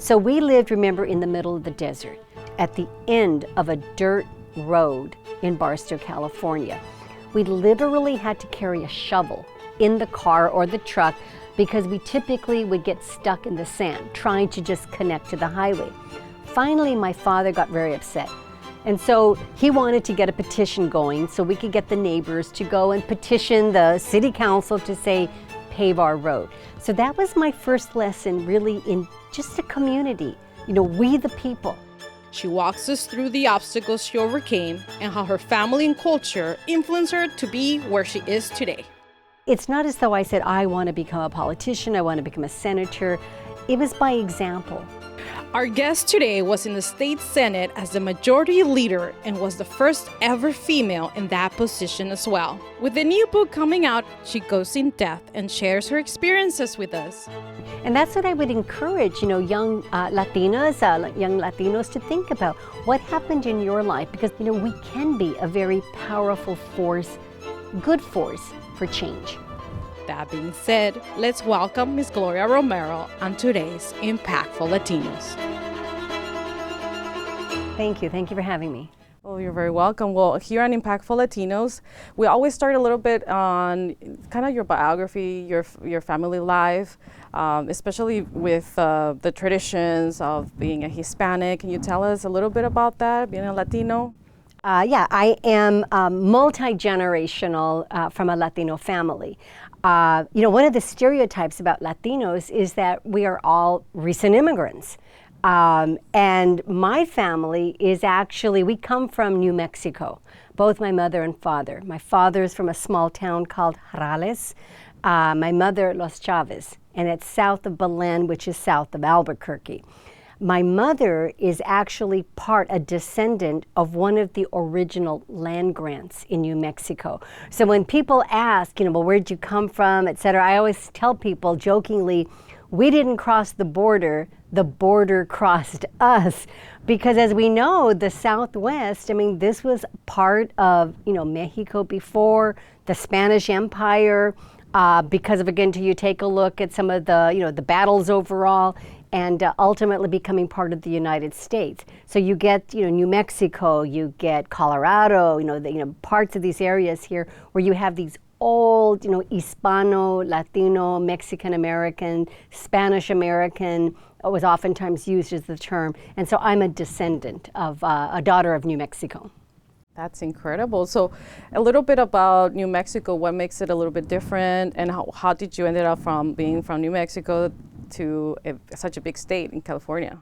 So we lived, remember, in the middle of the desert, at the end of a dirt road in Barstow, California. We literally had to carry a shovel in the car or the truck because we typically would get stuck in the sand trying to just connect to the highway. Finally, my father got very upset. And so he wanted to get a petition going so we could get the neighbors to go and petition the city council to say, pave our road. So that was my first lesson really in just a community, we the people. She walks us through the obstacles she overcame and how her family and culture influenced her to be where she is today. It's not as though I said, I want to become a politician, I want to become a senator. It was by example. Our guest today was in the state senate as the majority leader and was the first ever female in that position as well. With the new book coming out, she goes in depth and shares her experiences with us. And that's what I would encourage, young Latinas, young Latinos to think about. What happened in your life? Because, we can be a very powerful force, good force for change. That being said, let's welcome Ms. Gloria Romero on today's Impactful Latinos. Thank you. Thank you for having me. Well, you're very welcome. Well, here on Impactful Latinos, we always start a little bit on kind of your biography, your family life, especially with the traditions of being a Hispanic. Can you tell us a little bit about that, being a Latino? Yeah, I am multi-generational from a Latino family. One of the stereotypes about Latinos is that we are all recent immigrants. And my family is actually, we come from New Mexico, both my mother and father. My father is from a small town called Jarales, my mother Los Chavez, and it's south of Belen, which is south of Albuquerque. My mother is actually a descendant of one of the original land grants in New Mexico. So when people ask, well, where'd you come from, et cetera, I always tell people jokingly, we didn't cross the border crossed us. Because as we know, the Southwest, this was part of, Mexico before, the Spanish Empire, because of, again, you take a look at some of the, the battles overall, and ultimately becoming part of the United States. So you get, New Mexico, you get Colorado, parts of these areas here where you have these old, Hispano, Latino, Mexican American, Spanish American, was oftentimes used as the term. And so I'm a descendant of a daughter of New Mexico. That's incredible. So a little bit about New Mexico, what makes it a little bit different, and how did you end up from being from New Mexico to such a big state in California?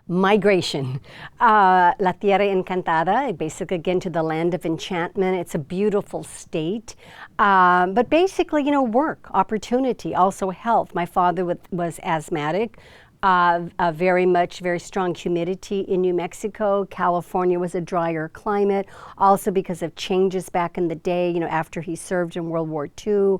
Migration. La Tierra Encantada, basically again to the land of enchantment. It's a beautiful state. But basically, work, opportunity, also health. My father was asthmatic. Very strong humidity in New Mexico. California was a drier climate, also because of changes back in the day, after he served in World War II,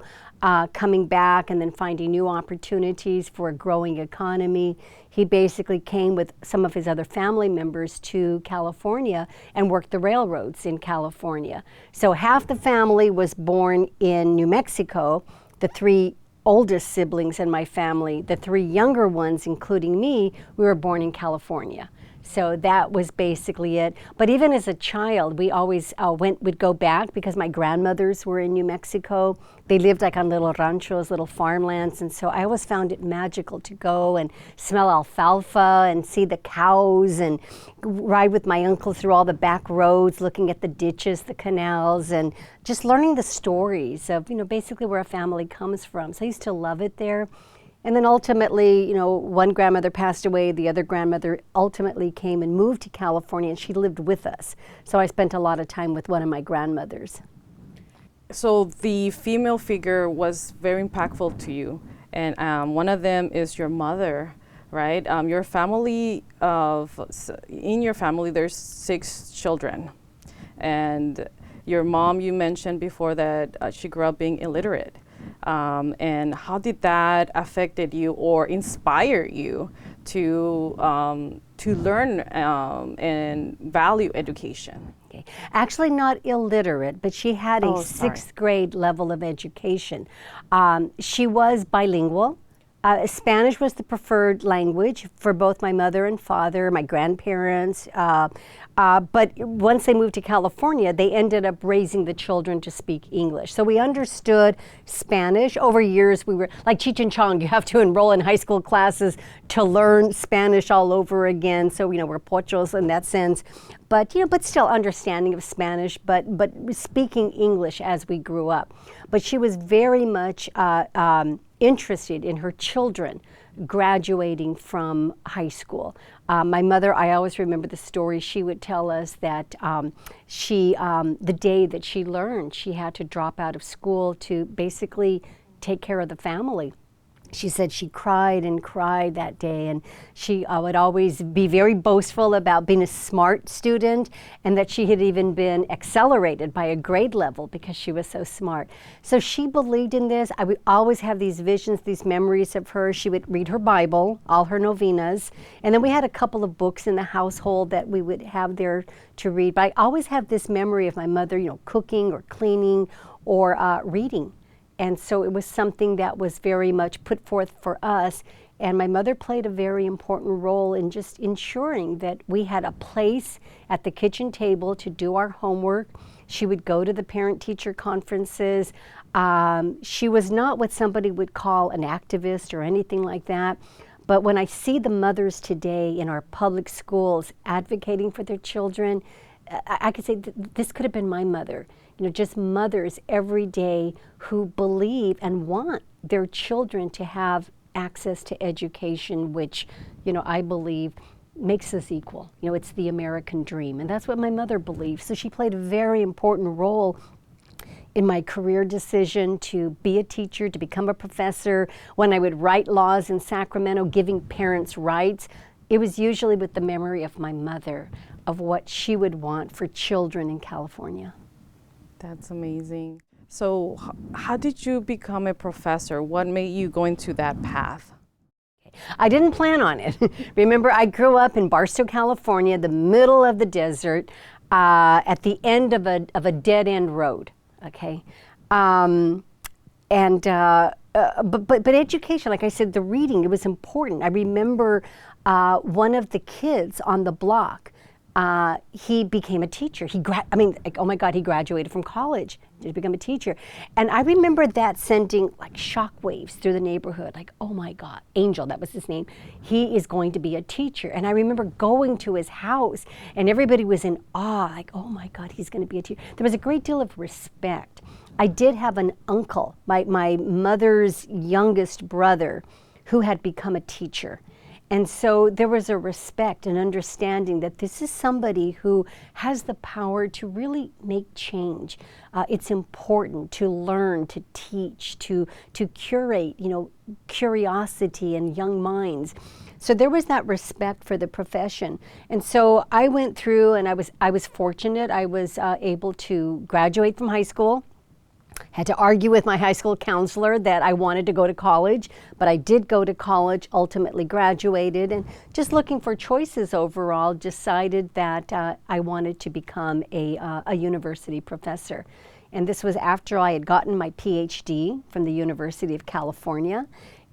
coming back and then finding new opportunities for a growing economy. He basically came with some of his other family members to California and worked the railroads in California. So half the family was born in New Mexico, the three oldest siblings in my family. The three younger ones, including me, we were born in California. So that was basically it. But even as a child, we always would go back because my grandmothers were in New Mexico. They lived like on little ranchos, little farmlands. And so I always found it magical to go and smell alfalfa and see the cows and ride with my uncle through all the back roads, looking at the ditches, the canals, and just learning the stories of, basically where a family comes from. So I used to love it there. And then ultimately, one grandmother passed away, the other grandmother ultimately came and moved to California, and she lived with us. So I spent a lot of time with one of my grandmothers. So the female figure was very impactful to you, and one of them is your mother, right? In your family, there's 6 children, and your mom, you mentioned before that she grew up being illiterate. And how did that affected you or inspire you to learn and value education? Okay. Actually not illiterate, but she had a 6th grade level of education. She was bilingual. Spanish was the preferred language for both my mother and father, my grandparents. But once they moved to California, they ended up raising the children to speak English. So we understood Spanish. Over years, we were like Cheech and Chong, you have to enroll in high school classes to learn Spanish all over again. So, we're pochos in that sense. But, but still understanding of Spanish, but speaking English as we grew up. But she was very much interested in her children graduating from high school. My mother, I always remember the story, she would tell us that the day that she learned she had to drop out of school to basically take care of the family. She said she cried and cried that day, and she would always be very boastful about being a smart student, and that she had even been accelerated by a grade level because she was so smart. So she believed in this. I would always have these visions, these memories of her. She would read her Bible, all her novenas, and then we had a couple of books in the household that we would have there to read. But I always have this memory of my mother, cooking or cleaning or reading. And so it was something that was very much put forth for us. And my mother played a very important role in just ensuring that we had a place at the kitchen table to do our homework. She would go to the parent-teacher conferences. She was not what somebody would call an activist or anything like that. But when I see the mothers today in our public schools advocating for their children, I could say this could have been my mother. Just mothers every day who believe and want their children to have access to education, which, I believe makes us equal. It's the American dream. And that's what my mother believed. So she played a very important role in my career decision to be a teacher, to become a professor. When I would write laws in Sacramento giving parents rights, it was usually with the memory of my mother, of what she would want for children in California. That's amazing. So how did you become a professor? What made you go into that path? I didn't plan on it. Remember, I grew up in Barstow, California, the middle of the desert, at the end of a dead-end road, okay? But education, like I said, the reading, it was important. I remember one of the kids on the block, he became a teacher. Oh my God, he graduated from college to become a teacher. And I remember that sending like shockwaves through the neighborhood, like, oh my God, Angel, that was his name. He is going to be a teacher. And I remember going to his house and everybody was in awe, like, oh my God, he's going to be a teacher. There was a great deal of respect. I did have an uncle, my mother's youngest brother, who had become a teacher. And so there was a respect and understanding that this is somebody who has the power to really make change. It's important to learn, to teach, to curate, curiosity in young minds. So there was that respect for the profession. And so I went through, and I was fortunate. I was able to graduate from high school. Had to argue with my high school counselor that I wanted to go to college, but I did go to college, ultimately graduated, and just looking for choices overall, decided that I wanted to become a university professor. And this was after I had gotten my PhD from the University of California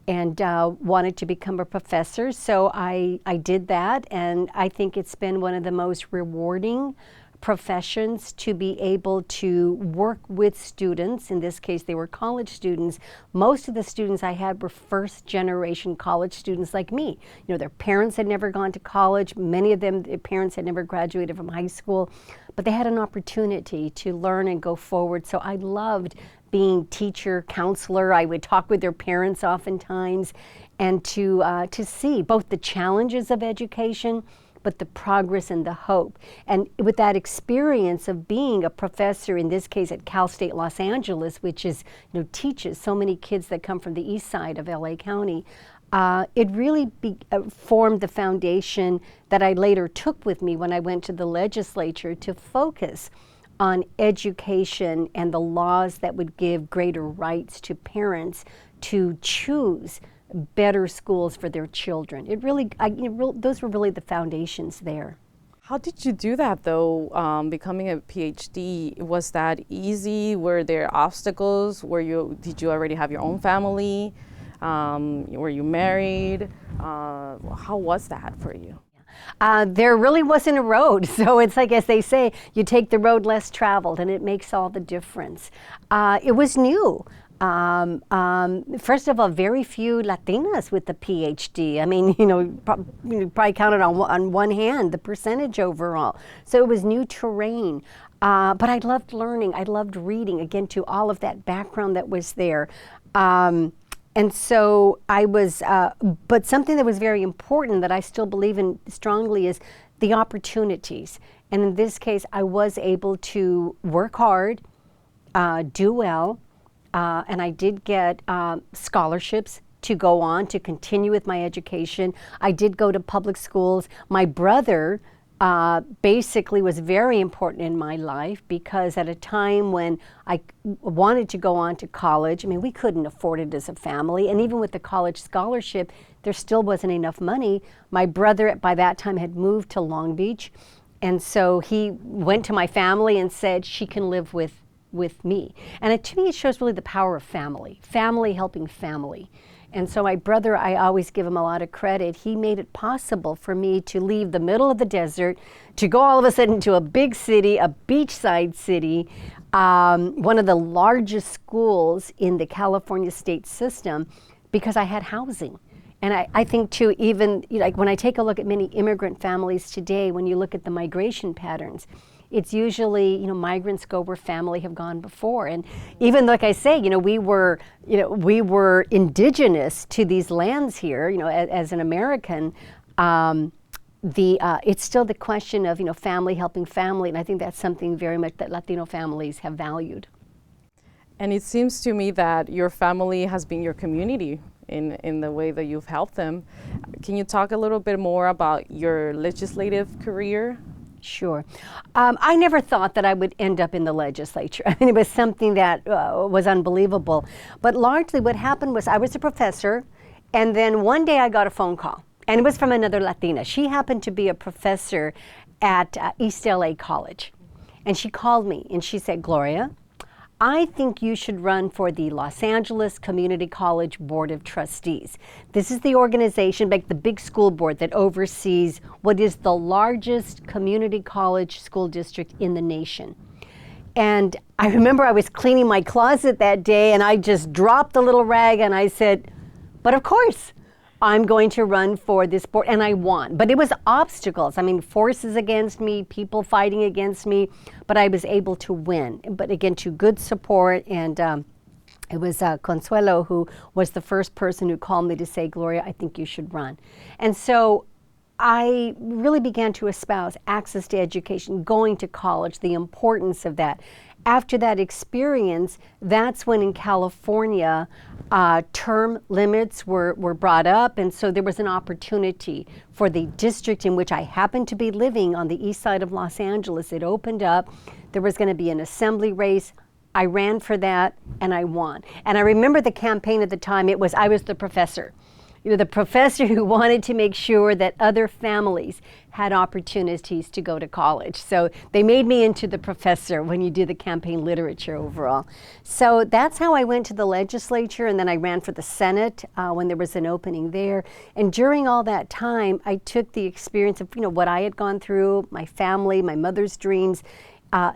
and wanted to become a professor. So I did that, and I think it's been one of the most rewarding professions to be able to work with students. In this case, they were college students. Most of the students I had were first generation college students like me. Their parents had never gone to college. Many of them, their parents had never graduated from high school, but they had an opportunity to learn and go forward. So I loved being teacher, counselor. I would talk with their parents oftentimes, and to see both the challenges of education, but the progress and the hope. And with that experience of being a professor, in this case at Cal State Los Angeles, which is, teaches so many kids that come from the east side of LA County, it really formed the foundation that I later took with me when I went to the legislature to focus on education and the laws that would give greater rights to parents to choose better schools for their children. It really, those were really the foundations there. How did you do that though? Becoming a PhD, was that easy? Were there obstacles? Did you already have your own family? Were you married? How was that for you? There really wasn't a road. So it's like, as they say, you take the road less traveled, and it makes all the difference. It was new. First of all, very few Latinas with the PhD. I mean, you probably counted on one hand the percentage overall. So it was new terrain. But I loved learning. I loved reading, again, to all of that background that was there. And so I was, but something that was very important that I still believe in strongly is the opportunities. And in this case, I was able to work hard, do well, and I did get scholarships to go on to continue with my education. I did go to public schools. My brother basically was very important in my life, because at a time when I wanted to go on to college, I mean, we couldn't afford it as a family, and even with the college scholarship, there still wasn't enough money. My brother by that time had moved to Long Beach, and so he went to my family and said, she can live with me. And to me, it shows really the power of family helping family. And so my brother, I always give him a lot of credit. He made it possible for me to leave the middle of the desert, to go all of a sudden to a big city, a beachside city, one of the largest schools in the California state system, because I had housing. And I think too, even like when I take a look at many immigrant families today, when you look at the migration patterns, it's usually, migrants go where family have gone before. And even like I say, we were indigenous to these lands here, as an American. It's still the question of, family helping family. And I think that's something very much that Latino families have valued. And it seems to me that your family has been your community in the way that you've helped them. Can you talk a little bit more about your legislative career? Sure. I never thought that I would end up in the legislature. I mean, it was something that was unbelievable. But largely what happened was I was a professor, and then one day I got a phone call, and it was from another Latina. She happened to be a professor at East LA College. And she called me and she said, Gloria, I think you should run for the Los Angeles Community College Board of Trustees. This is the organization, like the big school board, that oversees what is the largest community college school district in the nation. And I remember I was cleaning my closet that day, and I just dropped the little rag and I said, but of course, I'm going to run for this board, and I won. But it was obstacles. I mean, forces against me, people fighting against me, but I was able to win. But again, to good support, and it was Consuelo who was the first person who called me to say, Gloria, I think you should run. And so I really began to espouse access to education, going to college, the importance of that. After that experience, that's when in California, term limits were brought up, and so there was an opportunity for the district in which I happened to be living on the east side of Los Angeles. It opened up. There was going to be an assembly race. I ran for that, and I won. And I remember the campaign at the time. I was the professor. The professor who wanted to make sure that other families had opportunities to go to college. So they made me into the professor when you do the campaign literature overall. So that's how I went to the legislature, and then I ran for the Senate when there was an opening there. And during all that time, I took the experience of what I had gone through, my family, my mother's dreams,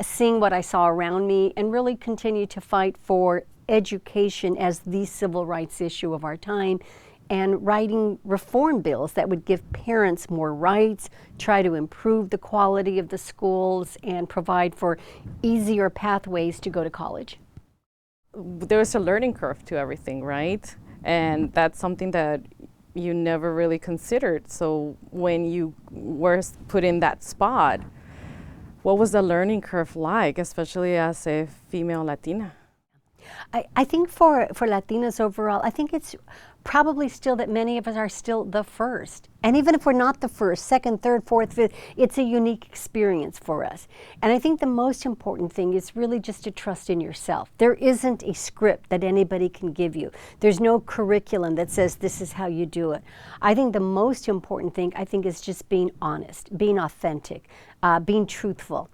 seeing what I saw around me, and really continued to fight for education as the civil rights issue of our time, and writing reform bills that would give parents more rights, try to improve the quality of the schools, and provide for easier pathways to go to college. There's a learning curve to everything, right? And that's something that you never really considered. So when you were put in that spot, what was the learning curve like, especially as a female Latina? I think for Latinas overall, I think it's probably still that many of us are still the first. And even if we're not the first, second, third, fourth, fifth, it's a unique experience for us. And I think the most important thing is really just to trust in yourself. There isn't a script that anybody can give you. There's no curriculum that says this is how you do it. I think the most important thing, is just being honest, being authentic, being truthful,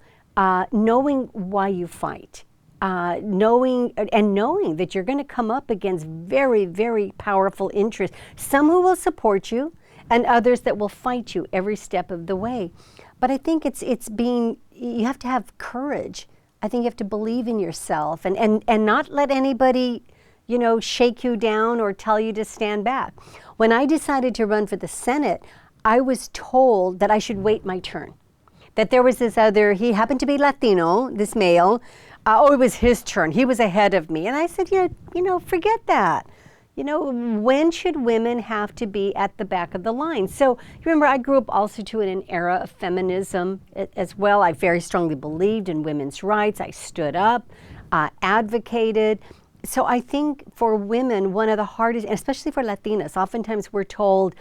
knowing why you fight. knowing that you're going to come up against very, very powerful interests, some who will support you and others that will fight you every step of the way. But I think you have to have courage. I think you have to believe in yourself and not let anybody, shake you down or tell you to stand back. When I decided to run for the Senate, I was told that I should wait my turn. That there was this he happened to be Latino, this male. It was his turn. He was ahead of me. And I said, forget that. When should women have to be at the back of the line? So remember, I grew up also too in an era of feminism as well. I very strongly believed in women's rights. I stood up, advocated. So I think for women, one of the hardest, and especially for Latinas, oftentimes we're told,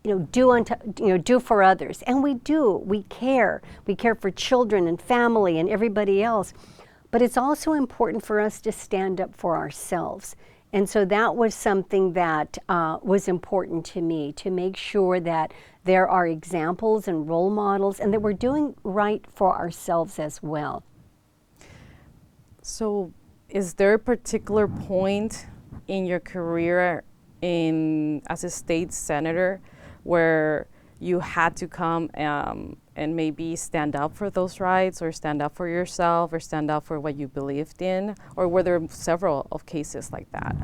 do for others. And we do. We care. We care for children and family and everybody else. But it's also important for us to stand up for ourselves. And so that was something that was important to me, to make sure that there are examples and role models and that we're doing right for ourselves as well. So is there a particular point in your career as a state senator where you had to come and maybe stand up for those rights, or stand up for yourself, or stand up for what you believed in? Or were there several of cases like that?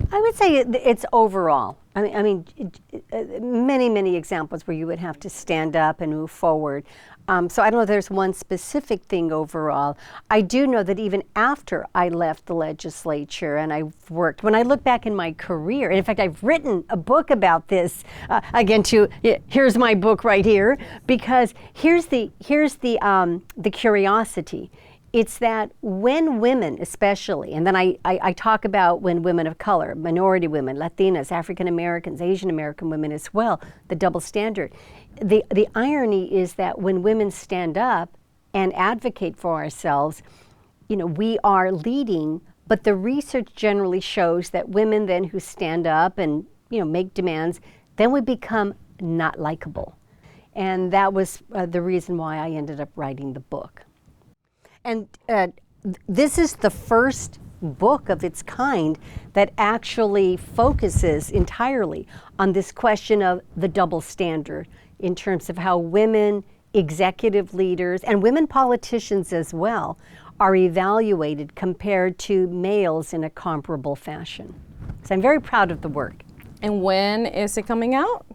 I would say it's overall. I mean, many, many examples where you would have to stand up and move forward. So I don't know if there's one specific thing overall. I do know that even after I left the legislature and I worked, when I look back in my career, and in fact, I've written a book about this, here's my book right here, because here's the curiosity. It's that when women especially, and then I talk about when women of color, minority women, Latinas, African Americans, Asian American women as well, the double standard. The irony is that when women stand up and advocate for ourselves, we are leading, but the research generally shows that women then who stand up and, make demands, then we become not likable. And that was the reason why I ended up writing the book. And this is the first book of its kind that actually focuses entirely on this question of the double standard in terms of how women executive leaders and women politicians as well are evaluated compared to males in a comparable fashion. So I'm very proud of the work. And when is it coming out?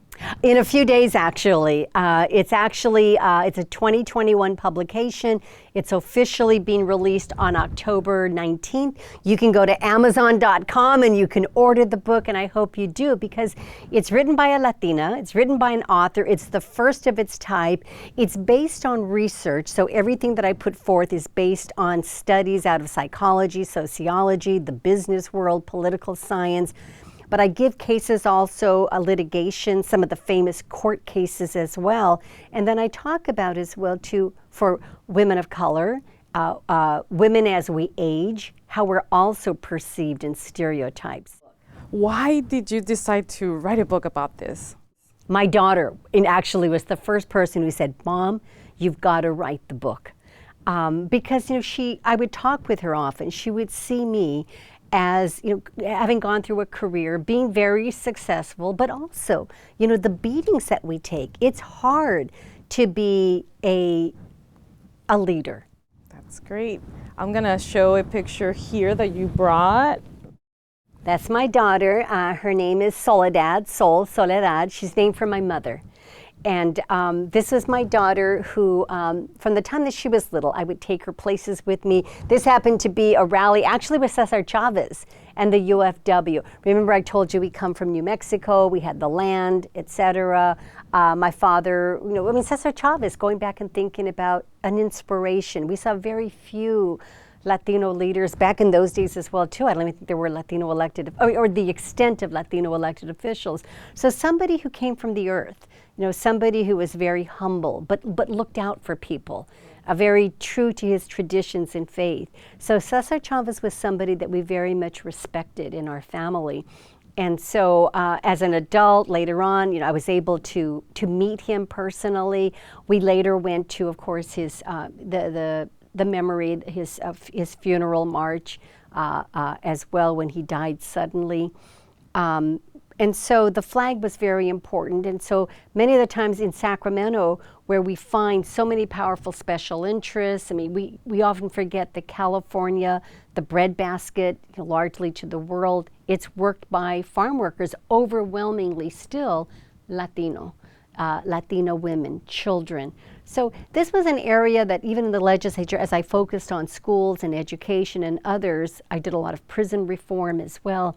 In a few days, actually. It's a 2021 publication. It's officially being released on October 19th. You can go to Amazon.com and you can order the book, and I hope you do, because it's written by a Latina, it's written by an author, it's the first of its type, it's based on research, so everything that I put forth is based on studies out of psychology, sociology, the business world, political science. But I give cases also, litigation, some of the famous court cases as well. And then I talk about as well too, for women of color, women as we age, how we're also perceived in stereotypes. Why did you decide to write a book about this? My daughter actually was the first person who said, "Mom, you've got to write the book." Because I would talk with her often. She would see me as having gone through a career, being very successful, but also the beatings that we take. It's hard to be a leader. That's great. I'm gonna show a picture here that you brought. That's my daughter. Her name is Soledad. She's named for my mother. And this was my daughter who, from the time that she was little, I would take her places with me. This happened to be a rally, actually with Cesar Chavez and the UFW. Remember I told you we come from New Mexico, we had the land, etc. My father, Cesar Chavez, going back and thinking about an inspiration. We saw very few Latino leaders back in those days as well too. I don't even think there were Latino elected, or the extent of Latino elected officials. So somebody who came from the earth, somebody who was very humble, but looked out for people, very true to his traditions and faith. So Cesar Chavez was somebody that we very much respected in our family. And so as an adult, later on, I was able to meet him personally. We later went to, of course, his the memory, his funeral march as well when he died suddenly. And so the flag was very important. And so many of the times in Sacramento, where we find so many powerful special interests, I mean, we often forget that California, the breadbasket, largely to the world, it's worked by farm workers, overwhelmingly still Latino women, children. So this was an area that even in the legislature, as I focused on schools and education and others, I did a lot of prison reform as well.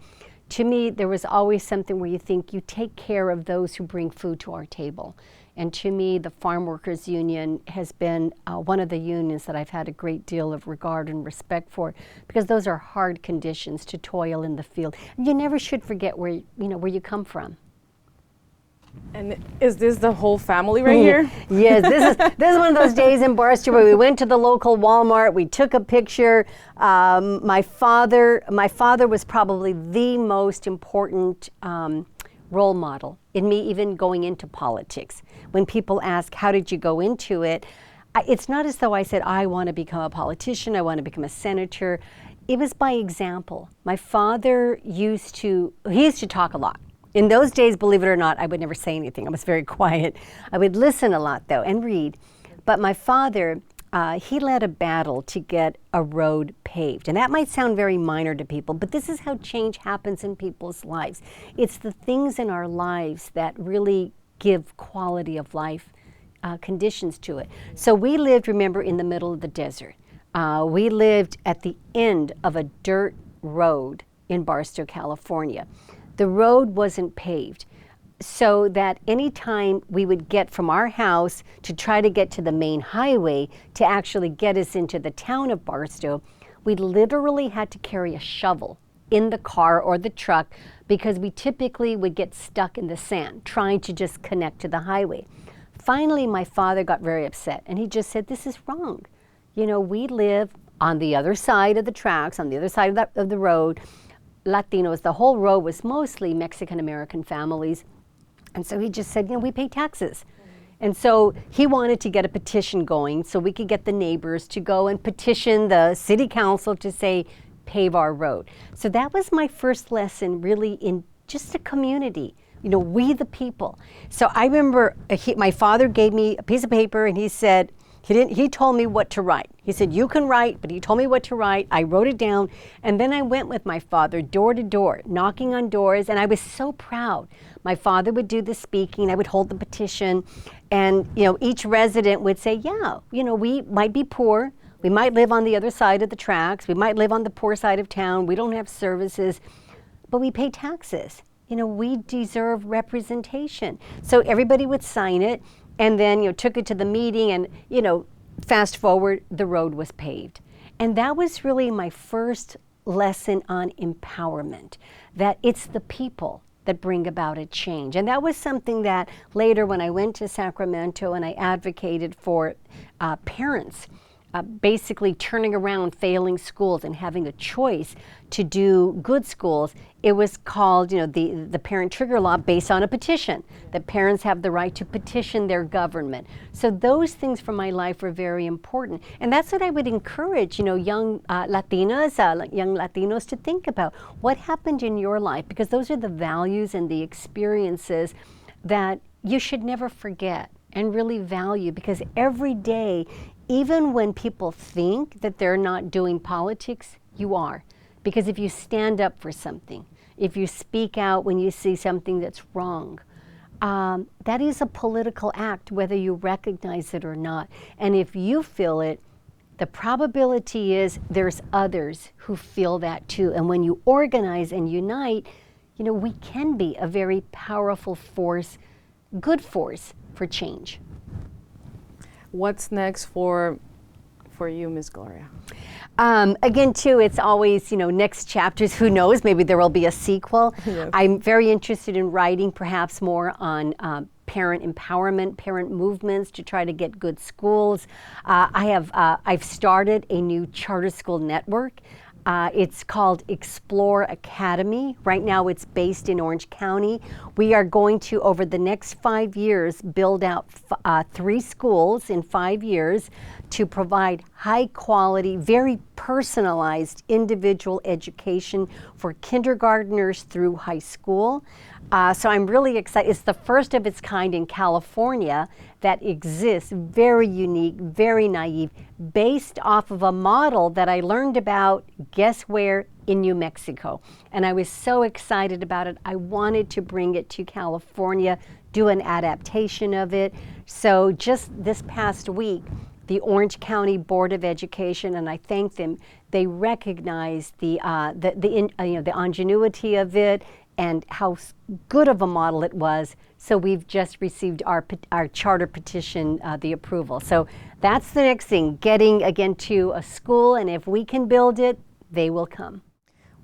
To me, there was always something where you think you take care of those who bring food to our table. And to me, the Farm Workers Union has been one of the unions that I've had a great deal of regard and respect for, because those are hard conditions to toil in the field. And you never should forget where you come from. And is this the whole family right here? Yes, this is one of those days in Barstow where we went to the local Walmart, we took a picture. My father was probably the most important role model in me even going into politics. When people ask, how did you go into it? It's not as though I said, I want to become a politician, I want to become a senator. It was by example. My father used to talk a lot. In those days, believe it or not, I would never say anything. I was very quiet. I would listen a lot, though, and read. But my father, he led a battle to get a road paved. And that might sound very minor to people, but this is how change happens in people's lives. It's the things in our lives that really give quality of life conditions to it. So we lived, remember, in the middle of the desert. We lived at the end of a dirt road in Barstow, California. The road wasn't paved, so that any time we would get from our house to try to get to the main highway to actually get us into the town of Barstow, we literally had to carry a shovel in the car or the truck, because we typically would get stuck in the sand trying to just connect to the highway. Finally, my father got very upset, and he just said, this is wrong. We live on the other side of the tracks, on the other side of the road. Latinos, the whole row was mostly Mexican-American families. And so he just said, we pay taxes. And so he wanted to get a petition going so we could get the neighbors to go and petition the city council to say, pave our road. So that was my first lesson really in just a community, we the people. So I remember my father gave me a piece of paper and he said, he told me what to write. He said, you can write, but he told me what to write. I wrote it down, and then I went with my father door to door, knocking on doors, and I was so proud. My father would do the speaking, I would hold the petition, and each resident would say, we might be poor, we might live on the other side of the tracks, we might live on the poor side of town, we don't have services, but we pay taxes. We deserve representation. So everybody would sign it, and then took it to the meeting, and fast forward, the road was paved. And that was really my first lesson on empowerment, that it's the people that bring about a change. And that was something that later when I went to Sacramento and I advocated for parents basically turning around failing schools and having a choice to do good schools. It was called, the parent trigger law, based on a petition. That parents have the right to petition their government. So those things from my life were very important. And that's what I would encourage, young Latinas, young Latinos to think about. What happened in your life? Because those are the values and the experiences that you should never forget and really value, because every day, even when people think that they're not doing politics, you are. Because if you stand up for something, if you speak out when you see something that's wrong, that is a political act, whether you recognize it or not. And if you feel it, the probability is there's others who feel that too. And when you organize and unite, we can be a very powerful force, good force for change. What's next for you, Ms. Gloria? Again, too, it's always, next chapters, who knows, maybe there will be a sequel. Yes. I'm very interested in writing perhaps more on parent empowerment, parent movements to try to get good schools. I've started a new charter school network. It's called Explore Academy. Right now it's based in Orange County. We are going to, over the next 5 years, build out 3 schools in 5 years to provide high quality, very personalized individual education for kindergartners through high school. So I'm really excited. It's the first of its kind in California that exists, very unique, very naive, based off of a model that I learned about, guess where, in New Mexico. And I was so excited about it. I wanted to bring it to California, do an adaptation of it. So just this past week, the Orange County Board of Education, and I thank them, they recognized the ingenuity of it and how good of a model it was. So we've just received our charter petition, the approval. So that's the next thing, getting again to a school, and if we can build it, they will come.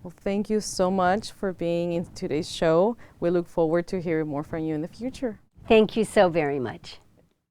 Well, thank you so much for being in today's show. We look forward to hearing more from you in the future. Thank you so very much.